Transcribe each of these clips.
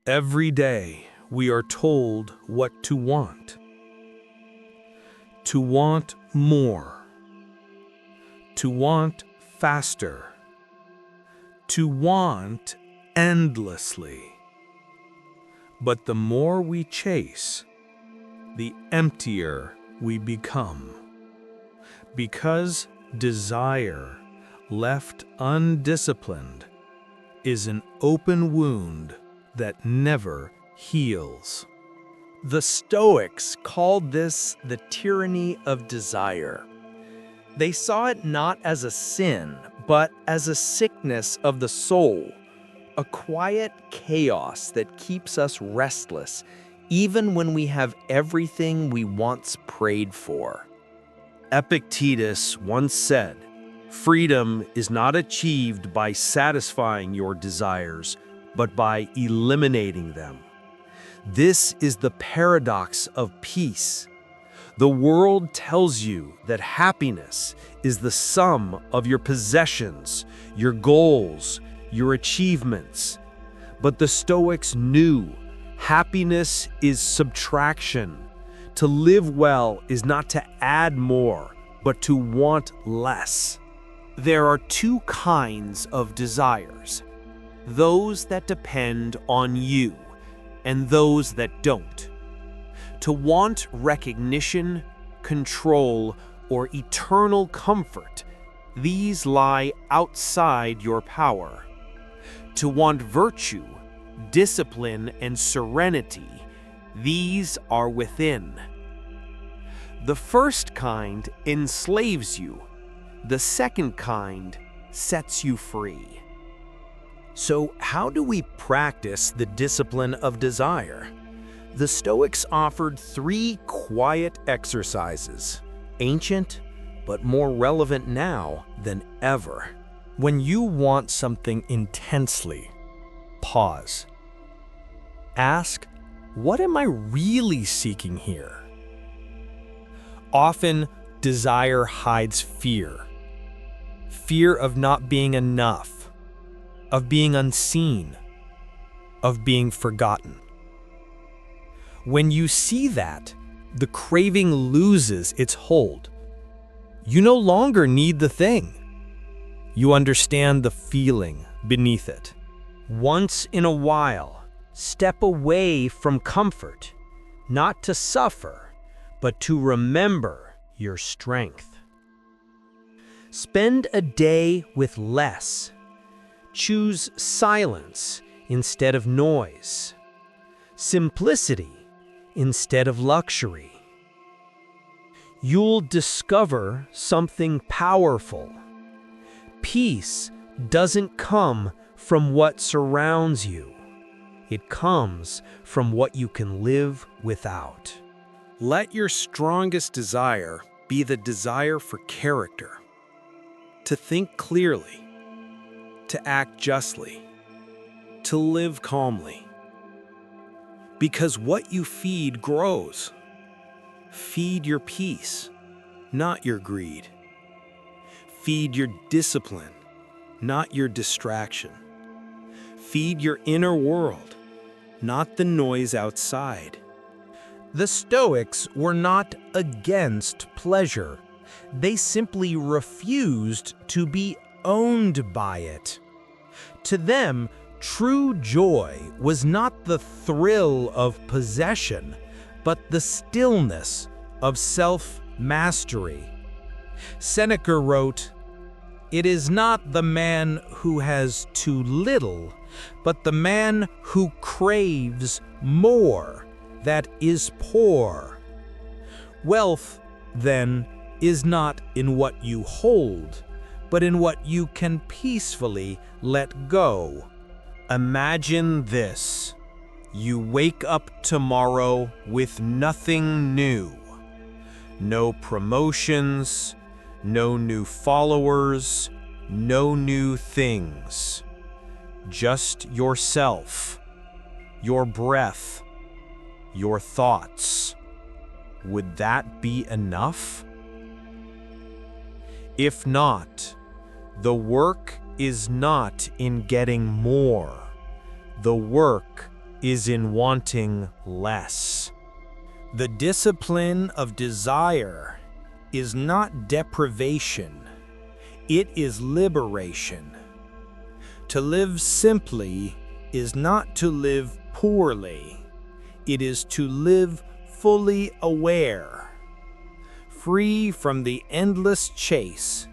Every day we are told what to want. To want more. To want faster. To want endlessly. But the more we chase, the emptier we become. Because desire, left undisciplined, is an open wound that never heals. The Stoics called this the tyranny of desire. They saw it not as a sin, but as a sickness of the soul, a quiet chaos that keeps us restless, even when we have everything we once prayed for. Epictetus once said, "Freedom is not achieved by satisfying your desires, but by eliminating them." This is the paradox of peace. The world tells you that happiness is the sum of your possessions, your goals, your achievements. But the Stoics knew happiness is subtraction. To live well is not to add more, but to want less. There are two kinds of desires: those that depend on you and those that don't. To want recognition, control, or eternal comfort, these lie outside your power. To want virtue, discipline, and serenity, these are within. The first kind enslaves you. The second kind sets you free. So how do we practice the discipline of desire? The Stoics offered 3 quiet exercises, ancient but more relevant now than ever. When you want something intensely, pause. Ask, what am I really seeking here? Often, desire hides fear. Fear of not being enough, of being unseen, of being forgotten. When you see that, the craving loses its hold. You no longer need the thing. You understand the feeling beneath it. Once in a while, step away from comfort, not to suffer, but to remember your strength. Spend a day with less. Choose silence instead of noise. Simplicity instead of luxury. You'll discover something powerful. Peace doesn't come from what surrounds you. It comes from what you can live without. Let your strongest desire be the desire for character. To think clearly, to act justly, to live calmly. Because what you feed grows. Feed your peace, not your greed. Feed your discipline, not your distraction. Feed your inner world, not the noise outside. The Stoics were not against pleasure. They simply refused to be owned by it. To them, true joy was not the thrill of possession, but the stillness of self-mastery. Seneca wrote, "It is not the man who has too little, but the man who craves more that is poor." Wealth, then, is not in what you hold, but in what you can peacefully let go. Imagine this. You wake up tomorrow with nothing new. No promotions, no new followers, no new things. Just yourself, your breath, your thoughts. Would that be enough? If not, the work is not in getting more. The work is in wanting less. The discipline of desire is not deprivation, it is liberation. To live simply is not to live poorly, it is to live fully aware, free from the endless chase,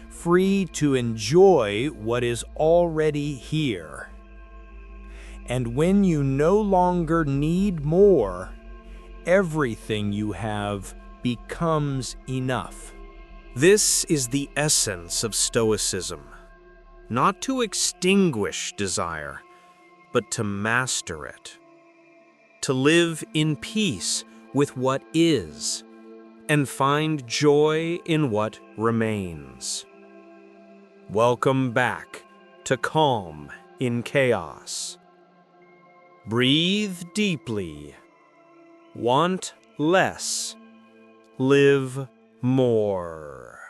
free to enjoy what is already here. And when you no longer need more, everything you have becomes enough. This is the essence of Stoicism, not to extinguish desire, but to master it, to live in peace with what is, and find joy in what remains. Welcome back to Calm in Chaos. Breathe deeply, want less, live more.